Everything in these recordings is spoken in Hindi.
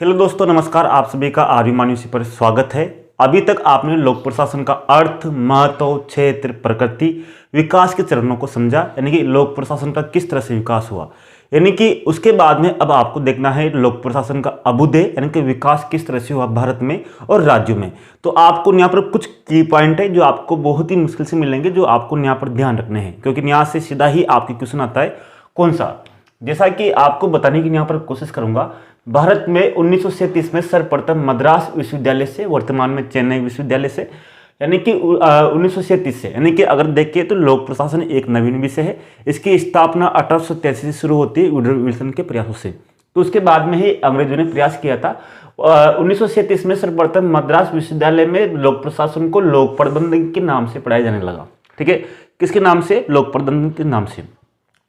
हेलो दोस्तों, नमस्कार। आप सभी का आर्यमान्यूसी पर स्वागत है। अभी तक आपने लोक प्रशासन का अर्थ, महत्व, क्षेत्र, प्रकृति, विकास के चरणों को समझा, यानी कि लोक प्रशासन का किस तरह से विकास हुआ। यानी कि उसके बाद में अब आपको देखना है लोक प्रशासन का अभ्युदय, यानी कि विकास किस तरह से हुआ भारत में और राज्यों में। तो आपको यहाँ पर कुछ की पॉइंट है जो आपको बहुत ही मुश्किल से मिलेंगे, जो आपको यहाँ पर ध्यान रखने हैं, क्योंकि यहाँ से सीधा ही आपकी क्वेश्चन आता है कौन सा। जैसा कि आपको बताने की यहाँ पर कोशिश करूंगा, भारत में 1937 में सर्वप्रथम मद्रास विश्वविद्यालय से, वर्तमान में चेन्नई विश्वविद्यालय से, यानी कि 1937 से, यानी कि अगर देखिए तो लोक प्रशासन एक नवीन विषय है। इसकी स्थापना 1883 से शुरू होती है वुडरो विल्सन के प्रयासों से। तो उसके बाद में ही अंग्रेजों ने प्रयास किया था। 1937 में सर्वप्रथम मद्रास विश्वविद्यालय में लोक प्रशासन को लोक प्रबंधन के नाम से पढ़ाया जाने लगा। ठीक है, किसके नाम से? लोक प्रबंधन के नाम से।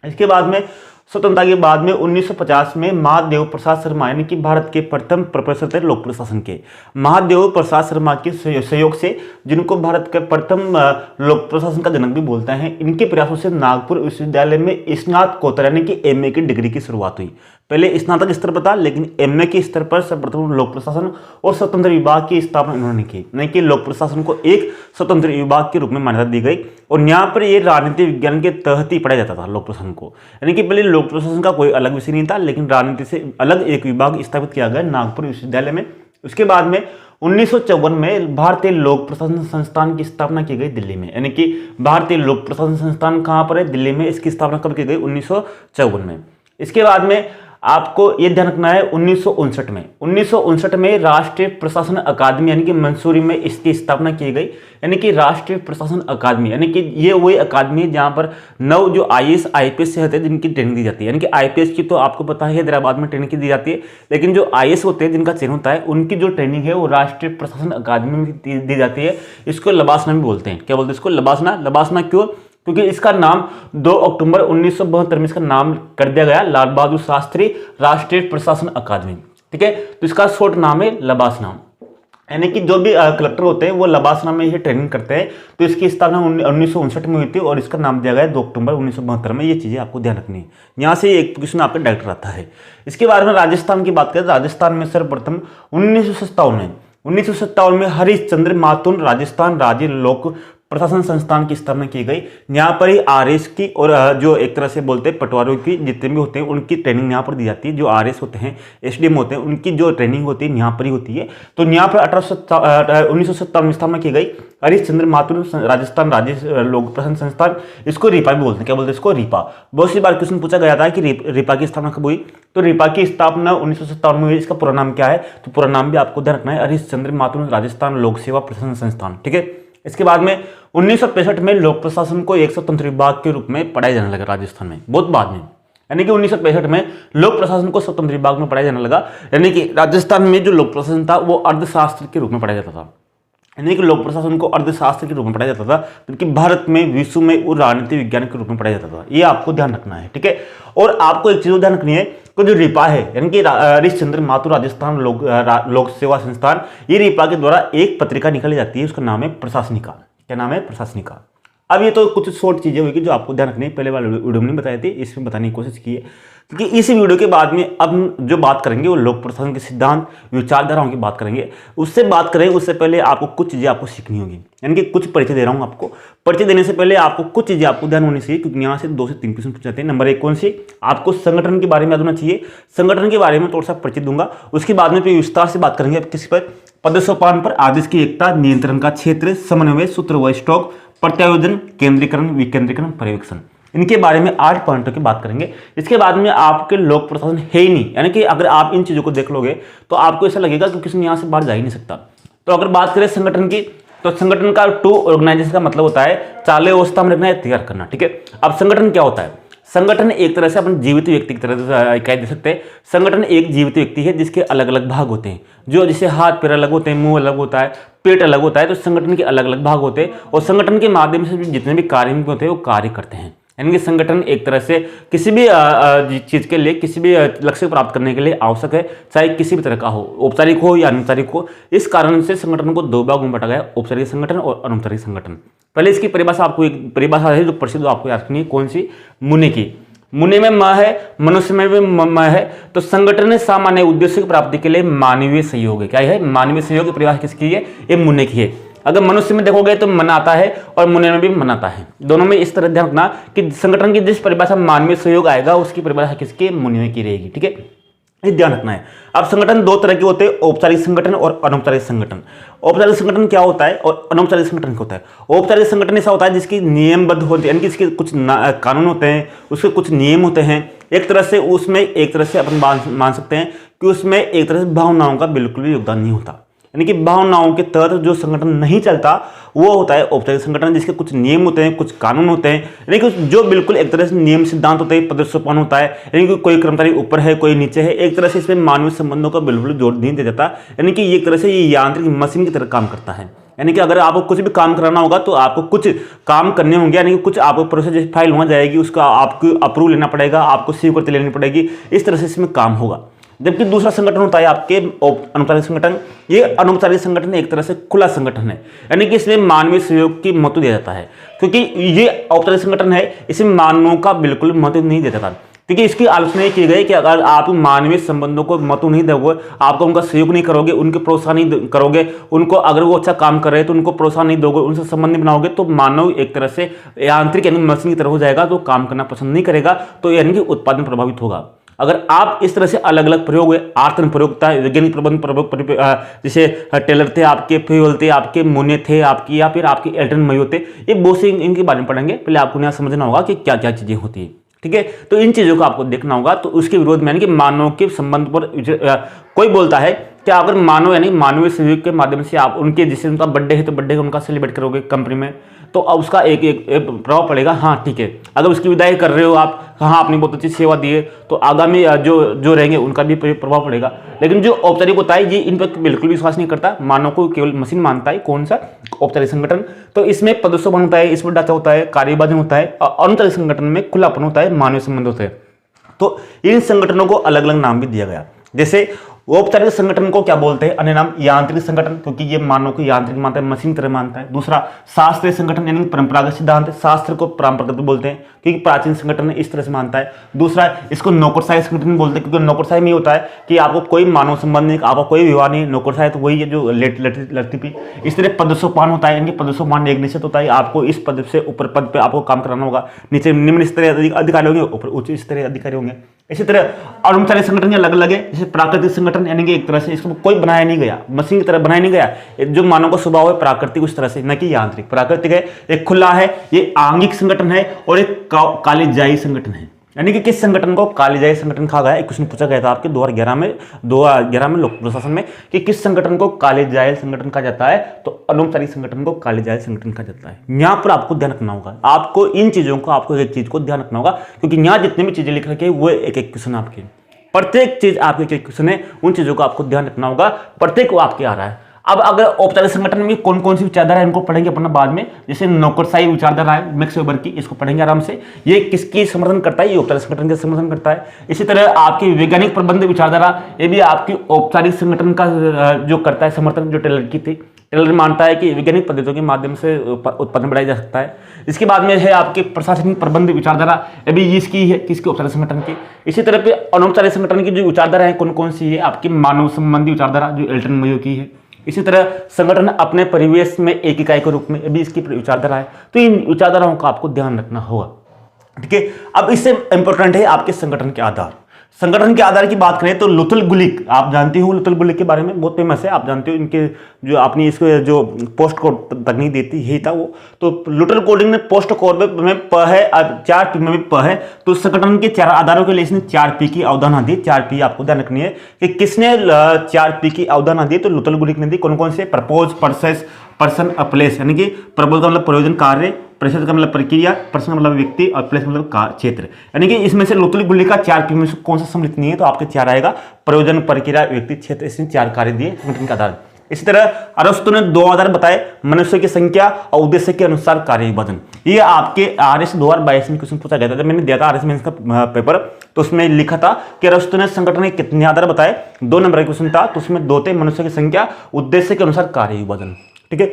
इसके बाद में स्वतंत्रता के बाद में 1950 में महादेव प्रसाद शर्मा, यानी कि भारत के प्रथम प्रोफेसर थे लोक प्रशासन के, महादेव प्रसाद शर्मा के सहयोग से, जिनको भारत के प्रथम लोक प्रशासन का जनक भी बोलते हैं, इनके प्रयासों से नागपुर विश्वविद्यालय में स्नातकोत्तर यानी कि एमए की डिग्री की शुरुआत हुई। पहले स्नातक स्तर पर था, लेकिन एमए के स्तर पर सर्वप्रथम लोक प्रशासन और स्वतंत्र विभाग की स्थापना इन्होंने की, यानी कि लोक प्रशासन को एक स्वतंत्र विभाग के रूप में मान्यता दी गई। और यहाँ पर ये राजनीति विज्ञान के तहत ही पढ़ाया जाता था लोक प्रशासन को, यानी कि पहले लोक प्रशासन का कोई अलग विषय नहीं था, लेकिन राजनीति से अलग एक विभाग स्थापित किया गया नागपुर विश्वविद्यालय में। उसके बाद में 1954 में भारतीय लोक प्रशासन संस्थान की स्थापना की गई दिल्ली में, यानी कि भारतीय लोक प्रशासन संस्थान कहाँ पर है? दिल्ली में। इसकी स्थापना कब की गई? 1954 में। इसके बाद में आपको यह ध्यान रखना है 1959 में राष्ट्रीय प्रशासन अकादमी यानी कि मंसूरी में इसकी स्थापना की गई, यानी कि राष्ट्रीय प्रशासन अकादमी, यानी कि ये वही अकादमी है जहां पर 9 जो आईएएस आईपीएस से होते हैं जिनकी ट्रेनिंग दी जाती है। यानी कि आईपीएस की तो आपको पता है हैदराबाद में ट्रेनिंग की दी जाती है, लेकिन जो आईएएस होते हैं जिनका चयन होता है, उनकी जो ट्रेनिंग है वो राष्ट्रीय प्रशासन अकादमी में दी जाती है। इसको लबासना भी बोलते हैं। क्या बोलते हैं इसको? लबासना। लबासना क्यों? क्योंकि इसका नाम 2 अक्टूबर 1972 में इसका नाम कर दिया गया लाल बहादुर शास्त्री राष्ट्रीय प्रशासन अकादमी। ठीक है, तो इसका शॉर्ट नाम है लबासना, यानी कि जो भी कलेक्टर होते हैं वो लबासना में ही ट्रेनिंग करते हैं। तो इसकी स्थापना 1959 में हुई थी और इसका नाम दिया गया 2 अक्टूबर 1972 में। ये चीजें आपको ध्यान रखनी है। यहाँ से एक क्वेश्चन आपका डायरेक्ट आता है। इसके बारे में राजस्थान की बात करें, राजस्थान में सर्वप्रथम 1957 में हरिश्चंद्र माथुर राजस्थान राज्य लोक प्रशासन संस्थान की स्थापना की गई। यहाँ पर ही आरएस की और जो एक तरह से बोलते हैं पटवारियों की जितने भी होते हैं उनकी ट्रेनिंग यहाँ पर दी जाती है। जो आरएस होते हैं, एसडीएम होते हैं, उनकी जो ट्रेनिंग होती है यहाँ पर ही होती है। तो यहाँ पर 1957 में स्थापना की गई हरिश्चंद्र माथुर राजस्थान राज्य लोक प्रशासन संस्थान। इसको रीपा भी बोलते हैं। क्या बोलते हैं इसको? रीपा। बहुत सी बार क्वेश्चन पूछा गया था कि रीपा की स्थापना कब हुई। तो रीपा की स्थापना 1957 में हुई। इसका पूरा नाम क्या है? तो पूरा नाम भी आपको ध्यान रखना है, हरिश्चंद्र माथुर राजस्थान लोक सेवा प्रशासन संस्थान। ठीक है, इसके बाद में 1965 में लोक प्रशासन को एक स्वतंत्र विभाग के रूप में पढ़ाया जाने लगा राजस्थान में, बहुत बाद में। यानी कि 1965 में लोक प्रशासन को स्वतंत्र विभाग में पढ़ाया जाने लगा, यानी कि राजस्थान में जो लोक प्रशासन था वो अर्थशास्त्र के रूप में पढ़ाया जाता था। यानी कि लोक प्रशासन को अर्थशास्त्र के रूप में पढ़ाया जाता था, जबकि भारत में विश्व में वो राजनीति विज्ञान के रूप में पढ़ाया जाता था। ये आपको ध्यान रखना है। ठीक है, और आपको एक चीज ध्यान रखनी है कि जो रीपा है, यानी कि हरिश्चंद्र माथुर राजस्थान लोक सेवा संस्थान, ये रीपा के द्वारा एक पत्रिका निकाली जाती है, उसका नाम है प्रशासनिका। क्या नाम है? प्रशासनिका। अब ये तो कुछ शॉर्ट चीजें होगी जो आपको ध्यान रखनी है, पहले वाले वीडियो में नहीं बताई थी, इसमें बताने की कोशिश की है। क्योंकि इस वीडियो के बाद में अब जो बात करेंगे वो लोक प्रशासन के सिद्धांत, विचारधाराओं की बात करेंगे। उससे बात करें उससे पहले आपको कुछ चीजें आपको सीखनी होगी, यानी कि कुछ परिचय दे रहा हूं आपको। परिचय देने से पहले आपको कुछ चीजें आपको ध्यान होनी चाहिए, क्योंकि यहाँ से 2 से 3 क्वेश्चन पूछ जाते हैं। नंबर 1 कौन सी? आपको संगठन के बारे में याद होना चाहिए। संगठन के बारे में थोड़ा सा परिचय दूंगा। उसके बाद में फिर विस्तार से बात करेंगे किस पर? पदसोपान पर, आदेश की एकता, नियंत्रण का क्षेत्र, समन्वय, सूत्र व स्टॉक, प्रत्यायोजन, केंद्रीकरण, विकेंद्रीकरण, पर्यवेक्षण। इनके बारे में 8 पॉइंटों की बात करेंगे। इसके बाद में आपके लोक प्रशासन है ही नहीं, यानी कि अगर आप इन चीजों को देख लोगे तो आपको ऐसा लगेगा कि किसी यहाँ से बाहर जा ही नहीं सकता। तो अगर बात करें संगठन की, तो संगठन का टू ऑर्गेनाइजेशन का मतलब होता है चाले अवस्था में रखना या तैयार करना। ठीक है, अब संगठन क्या होता है? संगठन एक तरह से अपन जीवित व्यक्ति की तरह कह दे सकते हैं। संगठन एक जीवित व्यक्ति है जिसके अलग अलग भाग होते हैं, जो जैसे हाथ पैर अलग होते हैं, मुंह अलग होता है, पेट अलग होता है। तो संगठन के अलग अलग भाग होते हैं और संगठन के माध्यम से जितने भी कार्य होते हैं वो कार्य करते हैं। यानी कि संगठन एक तरह से किसी भी चीज के लिए, किसी भी लक्ष्य को प्राप्त करने के लिए आवश्यक है, चाहे किसी भी तरह का हो, औपचारिक हो या अनौपचारिक हो। इस कारण से संगठन को 2 भागों में बांटा गया, औपचारिक संगठन और अनौपचारिक संगठन। पहले इसकी परिभाषा, आपको एक परिभाषा है जो प्रसिद्ध आपको याद रखनी है, कौन सी? मुने की। मुनि में म है, मनुष्य में भी म है। तो संगठन सामान्य उद्देश्य की प्राप्ति के लिए मानवीय सहयोग है। क्या है? मानवीय सहयोग की परिभाषा किसकी है? ये मुनि की है। अगर मनुष्य में देखोगे तो मन आता है और मुनि में भी मन आता है। दोनों में इस तरह ध्यान रखना कि संगठन की जिस परिभाषा मानवीय सहयोग आएगा उसकी परिभाषा किसकी? मुनि की रहेगी। ठीक है, ये ध्यान रखना है। अब संगठन दो तरह के होते हैं, औपचारिक संगठन और अनौपचारिक संगठन। औपचारिक संगठन क्या होता है और अनौपचारिक संगठन क्या होता है? औपचारिक संगठन ऐसा होता है जिसकी नियमबद्ध होती है, यानी कि इसके कुछ कानून होते हैं, उसके कुछ नियम होते हैं। एक तरह से उसमें एक तरह से अपन मान सकते हैं कि उसमें एक तरह से भावनाओं का बिल्कुल भी योगदान नहीं होता, यानी कि भावनाओं के तहत जो संगठन नहीं चलता वो होता है औपचारिक संगठन, जिसके कुछ नियम होते हैं, कुछ कानून होते हैं, यानी कि जो बिल्कुल एक तरह से नियम सिद्धांत होते हैं, पदस्योपान होता है, यानी कि कोई कर्मचारी ऊपर है कोई नीचे है। एक तरह से इसमें मानवीय संबंधों का बिल्कुल जोर नहीं दिया जाता, यानी कि एक तरह से ये यांत्रिक मशीन की तरह काम करता है। यानी कि अगर आपको कुछ भी काम कराना होगा तो आपको कुछ काम करने होंगे, यानी कि कुछ आपको प्रोसेस जैसे फाइल वहाँ जाएगी, उसका आपको अप्रूव लेना पड़ेगा, आपको स्वीकृति लेनी पड़ेगी, इस तरह से इसमें काम होगा। जबकि दूसरा संगठन होता है आपके अनौपचारिक संगठन। ये अनौपचारिक संगठन एक तरह से खुला संगठन है, यानी कि इसमें मानवीय सहयोग की महत्व दिया जाता है, क्योंकि ये औपचारिक संगठन है, इसमें मानवों का बिल्कुल महत्व नहीं दिया जाता, क्योंकि इसकी आलोचना की गई कि अगर आप मानवीय संबंधों को महत्व नहीं दोगे, आपको उनका सहयोग नहीं करोगे, उनके प्रोत्साहन नहीं करोगे, उनको अगर वो अच्छा काम कर रहे हैं तो उनको प्रोत्साहन नहीं दोगे, उनसे संबंध नहीं बनाओगे, तो मानव एक तरह से यांत्रिक यानी मशीन की तरह हो जाएगा, तो काम करना पसंद नहीं करेगा, तो यानी कि उत्पादन प्रभावित होगा। अगर आप इस तरह से अलग अलग प्रयोग हुए, आर्तन प्रयोगता, वैज्ञानिक प्रबंध प्रयोग, जैसे टेलर थे आपके, फ्यूल थे आपके, मोने थे आपकी, या फिर आपके एल्टन मयो थे, ये बहुत से इनके बारे में पढ़ेंगे। पहले आपको यहाँ समझना होगा कि क्या क्या चीजें होती है। ठीक है, तो इन चीजों को आपको देखना होगा। तो उसके विरोध में यानी कि मानव के संबंध पर कोई बोलता है कि अगर मानव यानी मानवीय सहयोग के माध्यम से आप उनके, जैसे उनका बर्थडे है तो बर्थडे उनका सेलिब्रेट करोगे कंपनी में, तो उसका एक प्रभाव पड़ेगा। हाँ ठीक है, अगर उसकी विदाई कर रहे हो आप, हाँ आपने बहुत अच्छी सेवा दी है, तो आगामी जो रहेंगे उनका भी प्रभाव पड़ेगा। लेकिन जो औपचारिक होता है ये इन पर बिल्कुल विश्वास नहीं करता, मानव को केवल मशीन मानता है। कौन सा? औपचारिक संगठन। तो इसमें पदस्योपान होता है, इसमें डाटा होता है, कार्यविभाजन होता है, और अनौपचारिक संगठन में खुलापन होता है, मानवीय संबंध होते हैं। तो इन संगठनों को अलग अलग नाम भी दिया गया। जैसे औपचारिक संगठन को क्या बोलते हैं? अन्य नाम यांत्रिक संगठन, क्योंकि ये मानव को यांत्रिक मानता है, मशीन तरह मानता है। दूसरा शास्त्रीय संगठन, यानी परंपरागत सिद्धांत, शास्त्र को परंपरागत बोलते हैं, क्योंकि प्राचीन संगठन इस तरह से मानता है। दूसरा इसको नौकरशाही संगठन बोलते हैं, क्योंकि नौकरशाही में होता है कि आपको कोई मानव संबंध नहीं, आपका कोई विवाह नहीं, नौकरशाही तो वही है जो लड़ती थी। इस तरह पदस्योपान होता है, यानी पदस्योपान एक निश्चित होता है, आपको इस पद से ऊपर पद पे आपको काम कराना होगा, नीचे निम्न स्तरीय अधिकारी होंगे, ऊपर उच्च स्तरीय अधिकारी होंगे। इसी तरह अनौपचारिक संगठन अलग अलग है। जैसे प्राकृतिक संगठन, यानी कि एक तरह से इसको कोई बनाया नहीं गया, मशीन की तरह बनाया नहीं गया, जो मानव का स्वभाव है प्राकृतिक उस तरह से, न कि यांत्रिक। प्राकृतिक है, एक खुला है, ये आंगिक संगठन है, और एक कालिजाई संगठन है। यानी कि किस संगठन को कालिजाई संगठन कहा गया है? एक क्वेश्चन पूछा गया था आपके 2011 में लोक प्रशासन में कि किस संगठन को कालिजाई संगठन कहा जाता है? तो अनौपचारिक संगठन को कालिजाई संगठन कहा जाता है। यहाँ पर आपको ध्यान रखना होगा, आपको इन चीजों को, आपको एक चीज को ध्यान रखना होगा, क्योंकि यहाँ जितनी भी चीजें लिख रखी है वो एक एक क्वेश्चन आपके, प्रत्येक चीज आपके एक एक क्वेश्चन है, उन चीजों को आपको ध्यान रखना होगा, प्रत्येक वो आपके आ रहा है। अब अगर औपचारिक संगठन में कौन कौन सी विचारधारा है इनको पढ़ेंगे अपना बाद में। जैसे नौकरशाही विचारधारा है मैक्स वेबर की, इसको पढ़ेंगे आराम से। ये किसकी समर्थन करता है? ये औपचारिक संगठन के समर्थन करता है। इसी तरह आपकी वैज्ञानिक प्रबंध विचारधारा, ये भी आपकी औपचारिक संगठन का जो करता है समर्थन, जो टेलर की थी। टेलर मानता है कि वैज्ञानिक पद्धतियों के माध्यम से उत्पादन बढ़ाया जा सकता है। इसके बाद में है आपके प्रशासनिक प्रबंध विचारधारा, ये भी इसकी है, किसकी? औपचारिक संगठन की। इसी तरह पे अनौपचारिक संगठन की जो विचारधारा है कौन कौन सी है? आपकी मानव संबंधी विचारधारा, जो एल्टन मयो की है। इसी तरह संगठन अपने परिवेश में एक इकाई के रूप में, भी इसकी विचारधारा है। तो इन विचारधाराओं का आपको ध्यान रखना होगा। ठीक है, अब इससे इंपॉर्टेंट है आपके संगठन के आधार। संगठन के आधार की बात करें तो लुथल गुलिक, आप जानते हो लुथल गुलिक के बारे में, बहुत फेमस है, आप जानते हो। इनके जो अपनी इसको जो पोस्ट कोड तकनीक देती यही था वो। तो लुथल कोडिंग ने पोस्ट कोड में प है, 4 पी में भी प है। तो संगठन के 4 आधारों के लिए इसने 4 पी की अवधारणा दी। 4 पी आपको ध्यान रखनी है कि किसने 4 पी की अवधारणा दी? तो लुथल गुलिक ने दी। कौन कौन से? प्रपोज, प्रोसेस, पर्सन, प्लेस, यानी कि प्रपोज का मतलब प्रयोजन, कार्य, प्रोसेस का मतलब प्रक्रिया, पर्सन का मतलब व्यक्ति, और प्लेस मतलब क्षेत्र। यानी कि इसमें से लुथल गुलिक का 4 पी में से कौन सा सम्मिलित नहीं है? तो आपके 4 आएगा, प्रयोजन, प्रक्रिया, व्यक्ति, क्षेत्र। इसने 4 कार्य दिए संगठन के आधार। इसी तरह अरस्तु ने 2 आधार बताए, मनुष्य की संख्या और उद्देश्य के अनुसार कार्य विभाजन। ये आपके RS 2022 में क्वेश्चन पूछा गया था। जब मैंने दिया था RS में इसका पेपर, तो उसमें लिखा था कि अरस्तु ने संगठन के कितने आधार बताए? 2 नंबर का क्वेश्चन था, तो उसमें 2 थे, मनुष्य की संख्या, उद्देश्य के अनुसार कार्य विभाजन। ठीक है,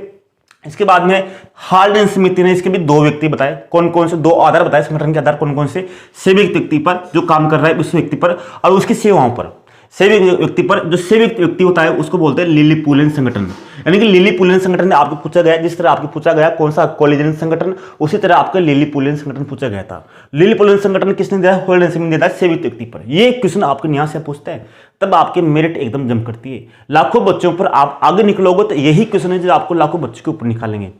इसके बाद में हाल्डेन समिति ने इसके भी दो व्यक्ति बताए, कौन कौन से दो आधार बताए संगठन के आधार, कौन कौन से सेविक व्यक्ति पर जो काम कर रहा है उस व्यक्ति पर और उसकी सेवाओं पर। सेविक व्यक्ति पर जो सेविक व्यक्ति होता है उसको बोलते हैं लिली पुलेन संगठन। यानी कि लिली पुलेन संगठन ने आपको पूछा गया, जिस तरह आपको पूछा गया कौन सा कोलिजन संगठन, उसी तरह आपका लिली पुलेन संगठन पूछा गया था। लिली पुलेन संगठन किसने दिया, होल्डेन समिति ने दिया सेविक व्यक्ति पर। ये क्वेश्चन आपको यहाँ से पूछते हैं तब आपके मेरिट एकदम जम करती है। लाखों बच्चों पर आप आगे निकलोगे तो यही क्वेश्चन है जो आपको लाखों बच्चों के ऊपर निकालेंगे।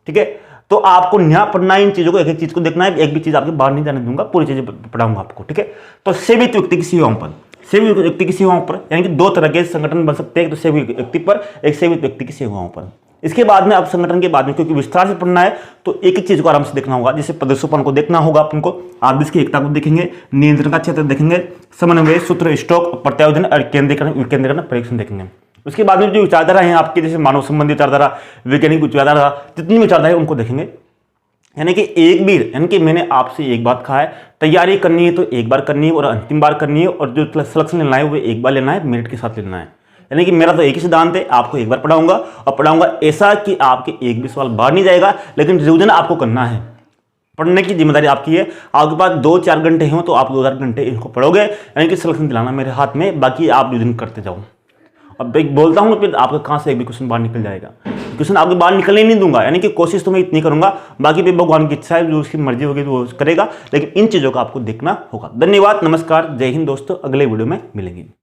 ठीक है, तो आपको यहाँ पढ़ना है, इन चीजों को एक एक चीज को देखना है, एक भी चीज आपके बाहर नहीं जाने दूंगा, पूरी चीजें पढ़ाऊंगा आपको। ठीक है, तो सेविक व्यक्ति की सेवाओं पर, सेविक व्यक्ति की सेवाओं पर यानी कि दो तरह के संगठन बन सकते हैं, एक तो सेविक व्यक्ति पर, एक सेविक व्यक्ति की सेवाओं पर। इसके बाद में अब संगठन के बाद में क्योंकि विस्तार से पढ़ना है तो एक एक चीज को आराम से देखना होगा। जैसे प्रदर्शोपन को देखना होगा अपन को, आदेश की एकता को देखेंगे, नियंत्रण का क्षेत्र देखेंगे, समन्वय, सूत्र, स्टॉक, प्रत्यायोजन और केंद्रीकरण, विकेंद्रीकरण, परीक्षण देखेंगे। उसके बाद में जो विचारधारा है आपकी, जैसे मानव संबंधी विचारधारा, वैज्ञानिक विचारधारा, जितनी विचारधारा है उनको देखेंगे। यानी कि एक भी, यानी कि मैंने आपसे एक बात कहा है, तैयारी करनी है तो एक बार करनी है और अंतिम बार करनी है, और जो सिलेक्शन लेना है वो एक बार लेना है, मेरिट के साथ लेना है। यानी कि मेरा तो एक ही सिद्धांत है, आपको एक बार पढ़ाऊंगा और पढ़ाऊंगा ऐसा कि आपके एक भी सवाल बाहर नहीं जाएगा, लेकिन रिवीजन आपको करना है। पढ़ने की जिम्मेदारी आपकी है। आपके पास 2-4 घंटे हों तो आप 2-4 घंटे इनको पढ़ोगे, यानी कि सिलेक्शन दिलाना मेरे हाथ में, बाकी आप रिवीजन करते जाओ। अब एक बोलता हूँ फिर आपका कहाँ से एक भी क्वेश्चन बाहर निकल जाएगा, क्वेश्चन आपके बाहर निकलने नहीं दूंगा। यानी कि कोशिश तो मैं इतनी करूंगा, बाकी भी भगवान की इच्छा है, जो उसकी मर्जी होगी तो वो करेगा, लेकिन इन चीज़ों का आपको देखना होगा। धन्यवाद, नमस्कार, जय हिंद दोस्तों, अगले वीडियो में मिलेंगे।